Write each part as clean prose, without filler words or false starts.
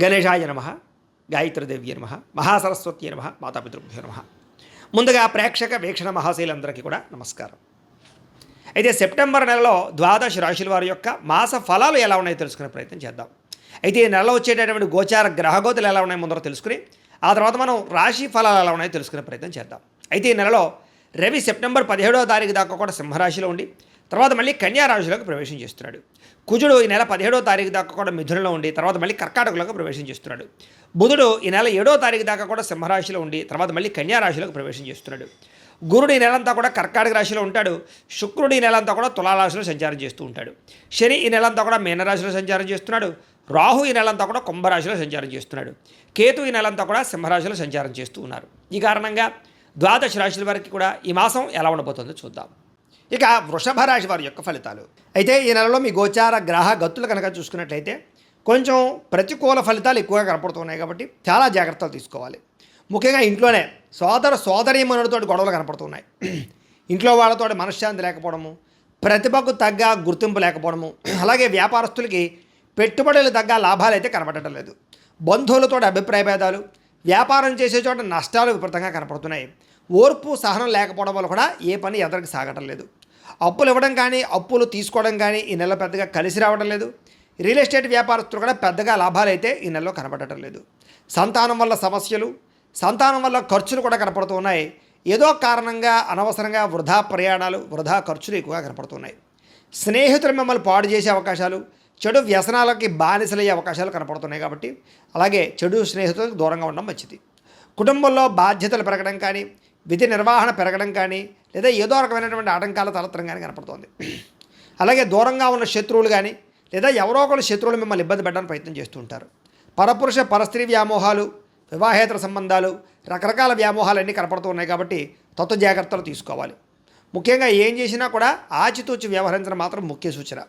గణేశాయ నమ, గాయత్రీదేవ్య నమ, మహాసరస్వతి నమ, మాతాపితృభ్యో నమ. ముందుగా ప్రేక్షక వీక్షణ మహాశైలందరికీ కూడా నమస్కారం. అయితే సెప్టెంబర్ నెలలో ద్వాదశ రాశుల వారి యొక్క మాస ఫలాలు ఎలా ఉన్నాయో తెలుసుకునే ప్రయత్నం చేద్దాం. అయితే ఈ నెలలో వచ్చేటటువంటి గోచార గ్రహగోతులు ఎలా ఉన్నాయో ముందర తెలుసుకుని ఆ తర్వాత మనం రాశి ఫలాలు ఎలా ఉన్నాయో తెలుసుకునే ప్రయత్నం చేద్దాం. అయితే ఈ నెలలో రవి సెప్టెంబర్ 17వ తారీఖు దాకా కూడా సింహరాశిలో ఉండి తర్వాత మళ్ళీ కన్యా రాశిలోకి ప్రవేశం చేస్తున్నాడు. కుజుడు ఈ నెల 17వ తారీఖు దాకా కూడా మిథునంలో ఉండి తర్వాత మళ్ళీ కర్కాటకలోకి ప్రవేశం చేస్తున్నాడు. బుధుడు ఈ నెల 7వ తారీఖు దాకా కూడా సింహరాశిలో ఉండి తర్వాత మళ్ళీ కన్యా రాశిలోకి ప్రవేశం చేస్తున్నాడు. గురుడు ఈ నెలంతా కూడా కర్కాటక రాశిలో ఉంటాడు. శుక్రుడు ఈ నెలంతా కూడా తులారాశిలో సంచారం చేస్తూ ఉంటాడు. శని ఈ నెలంతా కూడా మీనరాశిలో సంచారం చేస్తున్నాడు. రాహు ఈ నెలంతా కూడా కుంభరాశిలో సంచారం చేస్తున్నాడు. కేతు ఈ నెలంతా కూడా సింహరాశిలో సంచారం చేస్తూ ఉన్నారు. ఈ కారణంగా ద్వాదశ రాశుల వారికి కూడా ఈ మాసం ఎలా ఉండబోతుందో చూద్దాం. ఇక వృషభ రాశి వారి యొక్క ఫలితాలు. అయితే ఈ నెలలో మీ గోచార గ్రహ గతులు కనుక చూసుకున్నట్లయితే కొంచెం ప్రతికూల ఫలితాలు ఎక్కువగా కనపడుతున్నాయి కాబట్టి చాలా జాగ్రత్తలు తీసుకోవాలి. ముఖ్యంగా ఇంట్లోనే సోదరీమణులతో గొడవలు కనపడుతున్నాయి. ఇంట్లో వాళ్ళతో మనశ్శాంతి లేకపోవడము, ప్రతిభకు తగ్గ గుర్తింపు లేకపోవడము, అలాగే వ్యాపారస్తులకి పెట్టుబడులు తగ్గ లాభాలు అయితే కనపడటం లేదు. బంధువులతో అభిప్రాయ భేదాలు, వ్యాపారం చేసే చోట నష్టాలు విపరీతంగా కనపడుతున్నాయి. ఓర్పు సహనం లేకపోవడం వల్ల కూడా ఏ పని ఎదరికి సాగటం లేదు. అప్పులు ఇవ్వడం కానీ అప్పులు తీసుకోవడం కానీ ఈ నెల పెద్దగా కలిసి రావడం లేదు. రియల్ ఎస్టేట్ వ్యాపారస్తులు కూడా పెద్దగా లాభాలు అయితే ఈ నెలలో కనపడటం లేదు. సంతానం వల్ల సమస్యలు, సంతానం వల్ల ఖర్చులు కూడా కనపడుతూ ఉన్నాయి. ఏదో కారణంగా అనవసరంగా వృధా ప్రయాణాలు, వృధా ఖర్చులు ఎక్కువగా కనపడుతున్నాయి. స్నేహితులు మిమ్మల్ని పాడు చేసే అవకాశాలు, చెడు వ్యసనాలకి బానిసలయ్యే అవకాశాలు కనపడుతున్నాయి. కాబట్టి అలాగే చెడు స్నేహితులకు దూరంగా ఉండడం మంచిది. కుటుంబంలో బాధ్యతలు పెరగడం కానీ, విధి నిర్వహణ పెరగడం కానీ, లేదా ఏదో రకమైనటువంటి ఆటంకాల తలెత్తడం కానీ కనపడుతోంది. అలాగే దూరంగా ఉన్న శత్రువులు కానీ, లేదా ఎవరో ఒకరు శత్రువులు మిమ్మల్ని ఇబ్బంది పెట్టడానికి ప్రయత్నం చేస్తూ ఉంటారు. పరపురుష పరస్త్రీ వ్యామోహాలు, వివాహేతర సంబంధాలు, రకరకాల వ్యామోహాలు అన్నీ కనపడుతూ ఉన్నాయి. కాబట్టి తత్వ జాగ్రత్తలు తీసుకోవాలి. ముఖ్యంగా ఏం చేసినా కూడా ఆచితూచి వ్యవహరించడం మాత్రం ముఖ్య సూచన.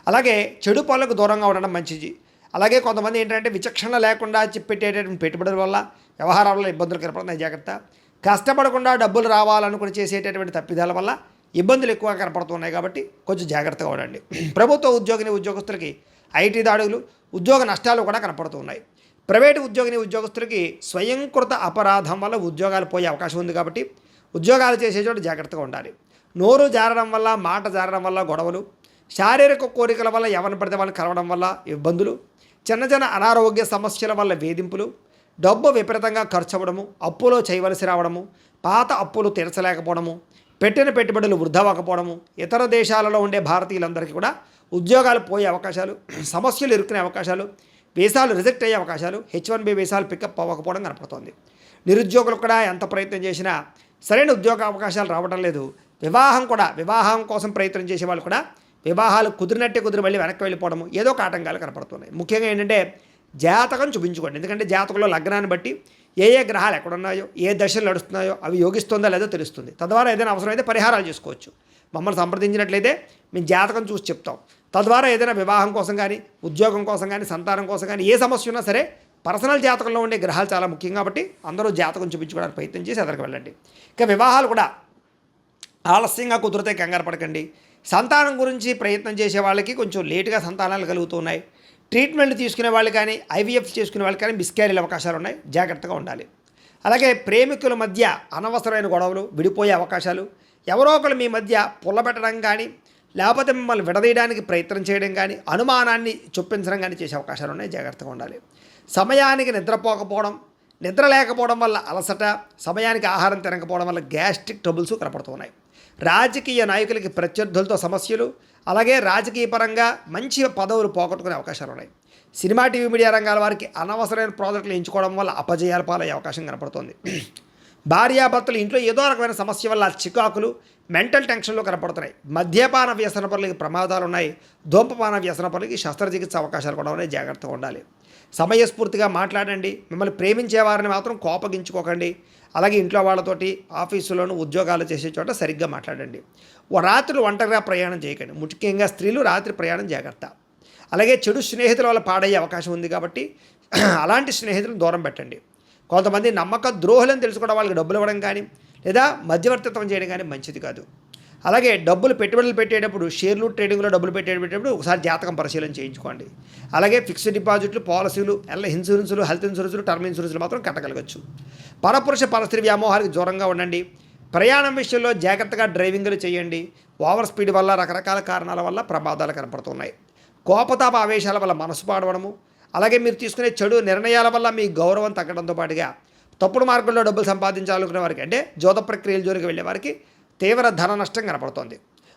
అలాగే చెడు పనులకు దూరంగా ఉండడం మంచిది. అలాగే కొంతమంది ఏంటంటే విచక్షణ లేకుండా చెప్పెట్టేటటువంటి పెట్టుబడుల వల్ల వ్యవహారాల్లో ఇబ్బందులు కనపడుతున్నాయి. జాగ్రత్త. కష్టపడకుండా డబ్బులు రావాలనుకుని చేసేటటువంటి తప్పిదాల వల్ల ఇబ్బందులు ఎక్కువ కనపడుతున్నాయి. కాబట్టి కొంచెం జాగ్రత్తగా ఉండండి. ప్రభుత్వ ఉద్యోగస్తులకి ఐటీ దాడులు, ఉద్యోగ నష్టాలు కూడా కనపడుతున్నాయి. ప్రైవేటు ఉద్యోగస్తులకి స్వయంకృత అపరాధం వల్ల ఉద్యోగాలు పోయే అవకాశం ఉంది. కాబట్టి ఉద్యోగాలు చేసే చోట జాగ్రత్తగా ఉండాలి. నోరు జారడం వల్ల, మాట జారడం వల్ల గొడవలు, శారీరక కోరికల వల్ల ఎవరిని పడితే వాళ్ళని కలవడం వల్ల ఇబ్బందులు, చిన్న అనారోగ్య సమస్యల వల్ల వేధింపులు, డబ్బు విపరీతంగా ఖర్చు అవ్వడము, అప్పులో చేయవలసి రావడము, పాత అప్పులు తీర్చలేకపోవడము, పెట్టిన పెట్టుబడులు వృధా అవ్వకపోవడము, ఇతర దేశాలలో ఉండే భారతీయులందరికీ కూడా ఉద్యోగాలు పోయే అవకాశాలు, సమస్యలు ఇరుక్కునే అవకాశాలు, వీసాలు రిజెక్ట్ అయ్యే అవకాశాలు, H1B వీసాలు పికప్ అవ్వకపోవడం కనపడుతోంది. నిరుద్యోగులు కూడా ఎంత ప్రయత్నం చేసినా సరైన ఉద్యోగ అవకాశాలు రావడం లేదు. వివాహం కోసం ప్రయత్నం చేసే వాళ్ళు కూడా వివాహాలు కుదిరి మళ్ళీ వెనక్కి వెళ్ళిపోవడము, ఏదో ఒక ఆటంకాలు కనపడుతున్నాయి. ముఖ్యంగా ఏంటంటే జాతకం చూపించుకోండి. ఎందుకంటే జాతకంలో లగ్నాన్ని బట్టి ఏ గ్రహాలు ఎక్కడున్నాయో, ఏ దశలు నడుస్తున్నాయో అవి యోగిస్తుందో లేదో తెలుస్తుంది. తద్వారా ఏదైనా అవసరమైతే పరిహారాలు చేసుకోవచ్చు. మమ్మల్ని సంప్రదించినట్లయితే మేము జాతకం చూసి చెప్తాం. తద్వారా ఏదైనా వివాహం కోసం కానీ, ఉద్యోగం కోసం కానీ, సంతానం కోసం కానీ ఏ సమస్య ఉన్నా సరే పర్సనల్ జాతకంలో ఉండే గ్రహాలు చాలా ముఖ్యం. కాబట్టి అందరూ జాతకం చూపించుకోవడానికి ప్రయత్నం చేసి ఎదరికి వెళ్ళండి. ఇక వివాహాలు కూడా ఆలస్యంగా కుదిరితే కంగారు పడకండి. సంతానం గురించి ప్రయత్నం చేసే వాళ్ళకి కొంచెం లేటుగా సంతానాలు కలుగుతున్నాయి. ట్రీట్మెంట్ తీసుకునే వాళ్ళు కానీ, IVF చేసుకునే వాళ్ళు కానీ మిస్క్యారీల అవకాశాలు ఉన్నాయి. జాగ్రత్తగా ఉండాలి. అలాగే ప్రేమికుల మధ్య అనవసరమైన గొడవలు, విడిపోయే అవకాశాలు, ఎవరో ఒకరు మీ మధ్య పుల్లబెట్టడం కానీ, లేకపోతే మిమ్మల్ని విడదీయడానికి ప్రయత్నం చేయడం కానీ, అనుమానాన్ని చొప్పించడం కానీ చేసే అవకాశాలు ఉన్నాయి. జాగ్రత్తగా ఉండాలి. సమయానికి నిద్రపోకపోవడం, నిద్ర లేకపోవడం వల్ల అలసట, సమయానికి ఆహారం తినకపోవడం వల్ల గ్యాస్ట్రిక్ ట్రబుల్స్ కనపడుతున్నాయి. రాజకీయ నాయకులకి ప్రత్యర్థులతో సమస్యలు, అలాగే రాజకీయ పరంగా మంచి పదవులు పోగొట్టుకునే అవకాశాలు ఉన్నాయి. సినిమా, టీవీ, మీడియా రంగాల వారికి అనవసరమైన ప్రాజెక్టులు ఎంచుకోవడం వల్ల అపజయాల పాలయ్యే అవకాశం కనపడుతోంది. భార్యాభర్తలు ఇంట్లో ఏదో రకమైన సమస్య వల్ల చికాకులు, మెంటల్ టెన్షన్లు కనపడుతున్నాయి. మద్యపాన వ్యసన పనులకి ప్రమాదాలు ఉన్నాయి. ధూమపాన వ్యసన పనులకి శస్త్రచికిత్స అవకాశాలు కూడా ఉన్నాయి. జాగ్రత్తగా ఉండాలి. సమయస్ఫూర్తిగా మాట్లాడండి. మిమ్మల్ని ప్రేమించే వారిని మాత్రం కోపగించుకోకండి. అలాగే ఇంట్లో వాళ్ళతోటి, ఆఫీసులోను, ఉద్యోగాలు చేసే చోట సరిగ్గా మాట్లాడండి. రాత్రులు ఒంటరిగా ప్రయాణం చేయకండి. ముఖ్యంగా స్త్రీలు రాత్రి ప్రయాణం జాగ్రత్త. అలాగే చెడు స్నేహితుల వల్ల పాడయ్యే అవకాశం ఉంది. కాబట్టి అలాంటి స్నేహితులను దూరం పెట్టండి. కొంతమంది నమ్మక ద్రోహులను తెలుసుకోవడం, వాళ్ళకి డబ్బులు ఇవ్వడం కానీ, లేదా మధ్యవర్తిత్వం చేయడం కానీ మంచిది కాదు. అలాగే పెట్టుబడులు పెట్టేటప్పుడు షేర్లు ట్రేడింగ్లో డబ్బులు పెట్టేటప్పుడు ఒకసారి జాతకం పరిశీలన చేయించుకోండి. అలాగే ఫిక్స్డ్ డిపాజిట్లు, పాలసీలు, ఇన్సూరెన్సులు, హెల్త్ ఇన్సూరెన్సులు, టర్మ్ ఇన్సూరెన్సులు మాత్రం కట్టగలగచ్చు. పరపురుష పరస్త్రీ వ్యామోహాలకు దూరంగా ఉండండి. ప్రయాణం విషయంలో జాగ్రత్తగా డ్రైవింగ్లు చేయండి. ఓవర్ స్పీడ్ వల్ల రకరకాల కారణాల వల్ల ప్రమాదాలు కనపడుతున్నాయి. కోపతాప ఆవేశాల వల్ల మనసు పాడవడము, అలాగే మీరు తీసుకునే చెడు నిర్ణయాల వల్ల మీ గౌరవం తగ్గడంతో పాటుగా తప్పుడు మార్గంలో డబ్బులు సంపాదించాలనుకునే వారికి, అంటే జోద ప్రక్రియల జోలికి వెళ్ళే వారికి తీవ్ర ధన నష్టం కనపడుతోంది.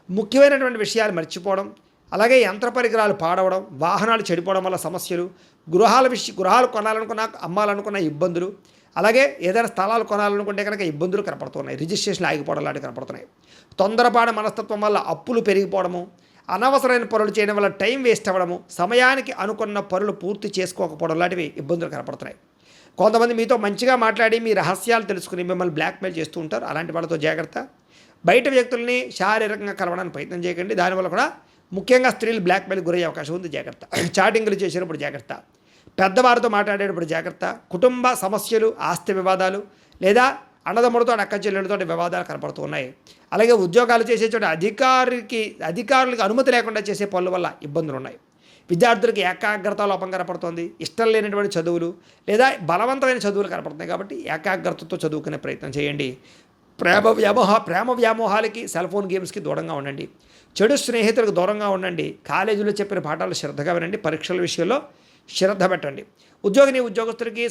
ముఖ్యమైనటువంటి విషయాలు మర్చిపోవడం, అలాగే యంత్ర పరికరాలు పాడవడం, వాహనాలు చెడిపోవడం వల్ల సమస్యలు, గృహాలు కొనాలనుకున్న, అమ్మాలనుకున్న ఇబ్బందులు, అలాగే ఏదైనా స్థలాలు కొనాలనుకుంటే కనుక ఇబ్బందులు కనపడుతున్నాయి. రిజిస్ట్రేషన్లు ఆగిపోవడం లాంటివి కనపడుతున్నాయి. తొందరపాటు మనస్తత్వం వల్ల అప్పులు పెరిగిపోవడము, అనవసరమైన పనులు చేయడం వల్ల టైం వేస్ట్ అవ్వడము, సమయానికి అనుకున్న పనులు పూర్తి చేసుకోకపోవడం లాంటివి ఇబ్బందులు కనపడుతున్నాయి. కొంతమంది మీతో మంచిగా మాట్లాడి మీ రహస్యాలు తెలుసుకుని మిమ్మల్ని బ్లాక్మెయిల్ చేస్తూ ఉంటారు. అలాంటి వాళ్ళతో జాగ్రత్త. బయట వ్యక్తుల్ని శారీరకంగా కలవడానికి ప్రయత్నం చేయకండి. దానివల్ల కూడా ముఖ్యంగా స్త్రీలు బ్లాక్మెయిల్ గురయ్యే అవకాశం ఉంది. జాగ్రత్త. చాటింగ్లు చేసినప్పుడు జాగ్రత్త. పెద్దవారితో మాట్లాడేటప్పుడు జాగ్రత్త. కుటుంబ సమస్యలు, ఆస్తి వివాదాలు, లేదా అన్నదమ్ముడితో అక్క చెల్లెలతో వివాదాలు కనపడుతూ ఉన్నాయి. అలాగే ఉద్యోగాలు చేసే చోట అధికారులకు అనుమతి లేకుండా చేసే పనుల వల్ల ఇబ్బందులు ఉన్నాయి. విద్యార్థులకు ఏకాగ్రత లోపం కనపడుతుంది. ఇష్టం లేనటువంటి చదువులు లేదా బలవంతమైన చదువులు కనపడుతున్నాయి. కాబట్టి ఏకాగ్రతతో చదువుకునే ప్రయత్నం చేయండి. ప్రేమ వ్యామోహాలకి, సెల్ ఫోన్ గేమ్స్కి దూరంగా ఉండండి. చెడు స్నేహితులకు దూరంగా ఉండండి. కాలేజీలో చెప్పిన పాఠాలు శ్రద్ధగా వినండి. పరీక్షల విషయంలో శ్రద్ధ పెట్టండి. ఉద్యోగస్తులకి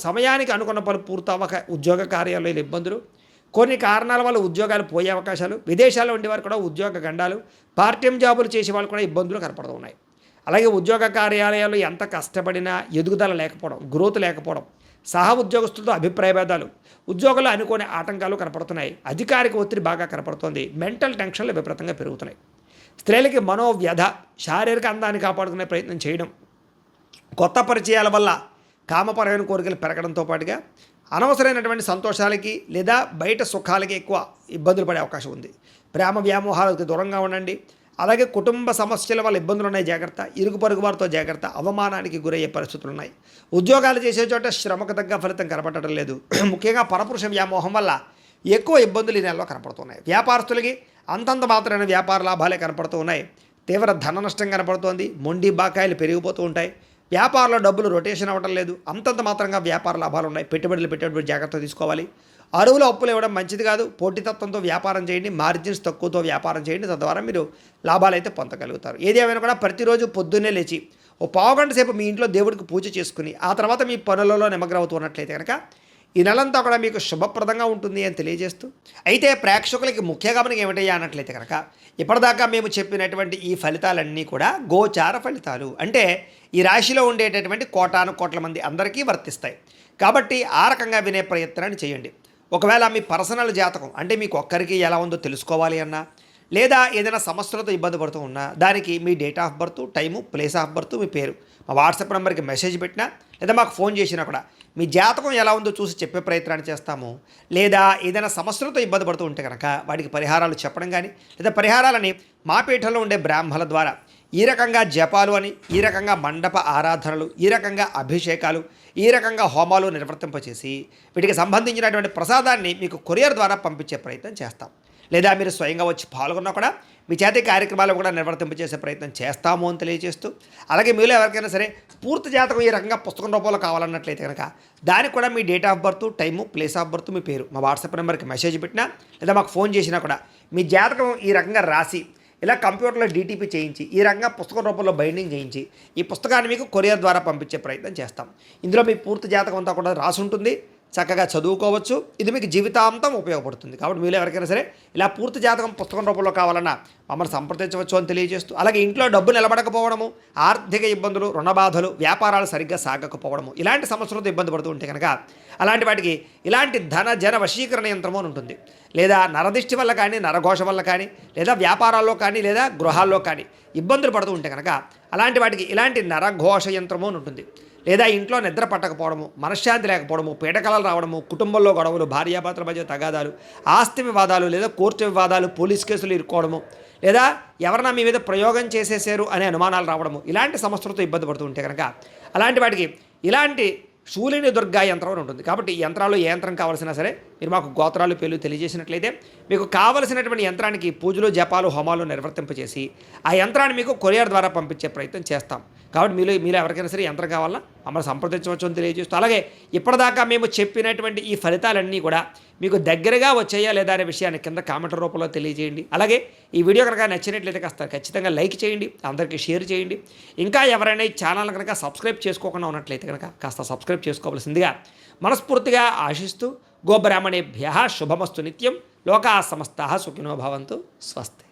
సమయానికి అనుకున్న పనులు పూర్తవ్వక ఉద్యోగ కార్యాలయాలు ఇబ్బందులు, కొన్ని కారణాల వల్ల ఉద్యోగాలు పోయే అవకాశాలు, విదేశాల్లో ఉండేవారు కూడా ఉద్యోగ గండాలు, పార్ట్ టైం జాబులు చేసే వాళ్ళు కూడా ఇబ్బందులు కనపడుతూ ఉన్నాయి. అలాగే ఉద్యోగ కార్యాలయాలు ఎంత కష్టపడినా ఎదుగుదల లేకపోవడం, గ్రోత్ లేకపోవడం, సహా ఉద్యోగస్తులతో అభిప్రాయ భేదాలు, ఉద్యోగాలు అనుకోని ఆటంకాలు కనపడుతున్నాయి. అధికారిక ఒత్తిడి బాగా కనపడుతోంది. మెంటల్ టెన్షన్లు విపరీతంగా పెరుగుతున్నాయి. స్త్రీలకి మనోవ్యధ, శారీరక అందాన్ని కాపాడుకునే ప్రయత్నం చేయడం, కొత్త పరిచయాల వల్ల కామపరమైన కోరికలు పెరగడంతో పాటుగా అనవసరమైనటువంటి సంతోషాలకి లేదా బయట సుఖాలకి ఎక్కువ ఇబ్బందులు పడే అవకాశం ఉంది. ప్రేమ వ్యామోహాలకు దూరంగా ఉండండి. అలాగే కుటుంబ సమస్యల వల్ల ఇబ్బందులు ఉన్నాయి. జాగ్రత్త. ఇరుగు పొరుగు వారితో జాగ్రత్త. అవమానానికి గురయ్యే పరిస్థితులు ఉన్నాయి. ఉద్యోగాలు చేసే చోట శ్రమకు తగ్గ ఫలితం కనపడటం లేదు. ముఖ్యంగా పరపురుష వ్యామోహం వల్ల ఎక్కువ ఇబ్బందులు ఈ నెలలో కనపడుతున్నాయి. వ్యాపారస్తులకి అంతంత మాత్రమైన వ్యాపార లాభాలే కనపడుతూ ఉన్నాయి. తీవ్ర ధన నష్టం కనపడుతోంది. మొండి బాకాయలు పెరిగిపోతూ ఉంటాయి. వ్యాపారంలో డబ్బులు రొటేషన్ అవ్వడం లేదు. అంతంత మాత్రంగా వ్యాపార లాభాలు ఉన్నాయి. పెట్టుబడులు జాగ్రత్త తీసుకోవాలి. అరువులు అప్పులు ఇవ్వడం మంచిది కాదు. పోటీతత్వంతో వ్యాపారం చేయండి. మార్జిన్స్ తక్కువతో వ్యాపారం చేయండి. తద్వారా మీరు లాభాలు అయితే పొందగలుగుతారు. ఏది ఏమైనా కూడా ప్రతిరోజు పొద్దున్నే లేచి ఓ పావుగంట సేపు మీ ఇంట్లో దేవుడికి పూజ చేసుకుని ఆ తర్వాత మీ పనులలో నిమగ్నమవుతున్నట్లయితే కనుక ఈ నెలంతా కూడా మీకు శుభప్రదంగా ఉంటుంది అని తెలియజేస్తూ, అయితే ప్రేక్షకులకి ముఖ్య గమనిక ఏమిటయ్యా అన్నట్లయితే కనుక ఇప్పటిదాకా మేము చెప్పినటువంటి ఈ ఫలితాలన్నీ కూడా గోచార ఫలితాలు, అంటే ఈ రాశిలో ఉండేటటువంటి కోటాను కోట్ల మంది అందరికీ వర్తిస్తాయి. కాబట్టి ఆ రకంగా వినే ప్రయత్నాన్ని చేయండి. ఒకవేళ మీ పర్సనల్ జాతకం, అంటే మీకు ఒక్కరికి ఎలా ఉందో తెలుసుకోవాలి అన్నా, లేదా ఏదైనా సమస్యలతో ఇబ్బంది పడుతూ ఉన్నా దానికి మీ date of birth, time, place of birth, మీ పేరు మా వాట్సాప్ నెంబర్కి మెసేజ్ పెట్టినా లేదా మాకు ఫోన్ చేసినా కూడా మీ జాతకం ఎలా ఉందో చూసి చెప్పే ప్రయత్నాన్ని చేస్తాము. లేదా ఏదైనా సమస్యలతో ఇబ్బంది పడుతూ ఉంటే కనుక వాటికి పరిహారాలు చెప్పడం కానీ, లేదా పరిహారాలని మా పీఠంలో ఉండే బ్రాహ్మణుల ద్వారా ఈ రకంగా జపాలు అని, ఈ రకంగా మండప ఆరాధనలు, ఈ రకంగా అభిషేకాలు, ఈ రకంగా హోమాలు నిర్వర్తింపచేసి వీటికి సంబంధించినటువంటి ప్రసాదాన్ని మీకు కొరియర్ ద్వారా పంపించే ప్రయత్నం చేస్తాం. లేదా మీరు స్వయంగా వచ్చి పాల్గొన్నా కూడా మీ చేతి కార్యక్రమాలు కూడా నిర్వర్తింపచేసే ప్రయత్నం చేస్తాము అని తెలియజేస్తూ, అలాగే మీలో ఎవరికైనా సరే పూర్తి జాతకం ఈ రకంగా పుస్తకం రూపంలో కావాలన్నట్లయితే కనుక దానికి కూడా మీ date of birth, time, place of birth, మీ పేరు మా వాట్సాప్ నెంబర్కి మెసేజ్ పెట్టినా లేదా మాకు ఫోన్ చేసినా కూడా మీ జాతకం ఈ రకంగా రాసి ఇలా కంప్యూటర్లో డీటీపీ చేయించి ఈ రకంగా పుస్తకం రూపంలో బైండింగ్ చేయించి ఈ పుస్తకాన్ని మీకు కొరియర్ ద్వారా పంపించే ప్రయత్నం చేస్తాం. ఇందులో మీ పూర్తి జాతకం అంతా కూడా రాసి ఉంటుంది. చక్కగా చదువుకోవచ్చు. ఇది మీకు జీవితాంతం ఉపయోగపడుతుంది. కాబట్టి మీరు ఎవరికైనా సరే ఇలా పూర్తి జాతకం పుస్తకం రూపంలో కావాలన్నా మమ్మల్ని సంప్రదించవచ్చు అని తెలియజేస్తూ, అలాగే ఇంట్లో డబ్బు నిలబడకపోవడము, ఆర్థిక ఇబ్బందులు, రుణబాధలు, వ్యాపారాలు సరిగ్గా సాగకపోవడము, ఇలాంటి సమస్యలతో ఇబ్బంది పడుతూ ఉంటే కనుక అలాంటి వాటికి ఇలాంటి జన వశీకరణ యంత్రము అని ఉంటుంది. లేదా నరదిష్టి వల్ల కానీ, నరఘోష వల్ల కానీ, లేదా వ్యాపారాల్లో కానీ, లేదా గృహాల్లో కానీ ఇబ్బందులు పడుతూ ఉంటే కనుక అలాంటి వాటికి ఇలాంటి నరఘోష యంత్రము అని ఉంటుంది. లేదా ఇంట్లో నిద్ర పట్టకపోవడము, మనశ్శాంతి లేకపోవడము, పీడకలలు రావడము, కుటుంబంలో గొడవలు, భార్యాభర్తల మధ్య తగాదాలు, ఆస్తి వివాదాలు, లేదా కోర్టు వివాదాలు, పోలీస్ కేసులు ఇరుక్కోవడము, లేదా ఎవరైనా మీ మీద ప్రయోగం చేసేసారు అనే అనుమానాలు రావడము, ఇలాంటి సమస్యలతో ఇబ్బంది పడుతూ ఉంటే కనుక అలాంటి వాటికి ఇలాంటి శూలిని దుర్గా యంత్రం అని ఉంటుంది. కాబట్టి ఈ యంత్రాల్లో ఏ యంత్రం కావాల్సినా సరే మీరు మాకు గోత్రాలు పేర్లు తెలియజేసినట్లయితే మీకు కావలసినటువంటి యంత్రానికి పూజలు జపాలు హోమాలు నిర్వర్తింపచేసి ఆ యంత్రాన్ని మీకు కొరియర్ ద్వారా పంపించే ప్రయత్నం చేస్తాం. కాబట్టి మీలో ఎవరికైనా సరే యంత్రం కావాలన్నా మమ్మల్ని సంప్రదించవచ్చు అని తెలియజేస్తూ, అలాగే ఇప్పటిదాకా మేము చెప్పినటువంటి ఈ ఫలితాలన్నీ కూడా మీకు దగ్గరగా వచ్చాయా లేదా అనే విషయాన్ని కింద కామెంట్ రూపంలో తెలియజేయండి. అలాగే ఈ వీడియో కనుక నచ్చినట్లయితే కాస్త ఖచ్చితంగా లైక్ చేయండి, అందరికీ షేర్ చేయండి. ఇంకా ఎవరైనా ఈ ఛానల్ కనుక సబ్స్క్రైబ్ చేసుకోకుండా ఉన్నట్లయితే కనుక కాస్త సబ్స్క్రైబ్ చేసుకోవాల్సిందిగా మనస్ఫూర్తిగా ఆశిస్తూ, గోబ్రాహ్మణేభ్యః శుభమస్తు నిత్యం, లోకాः సమస్తాः సుఖినో భవంతు, స్వస్తి.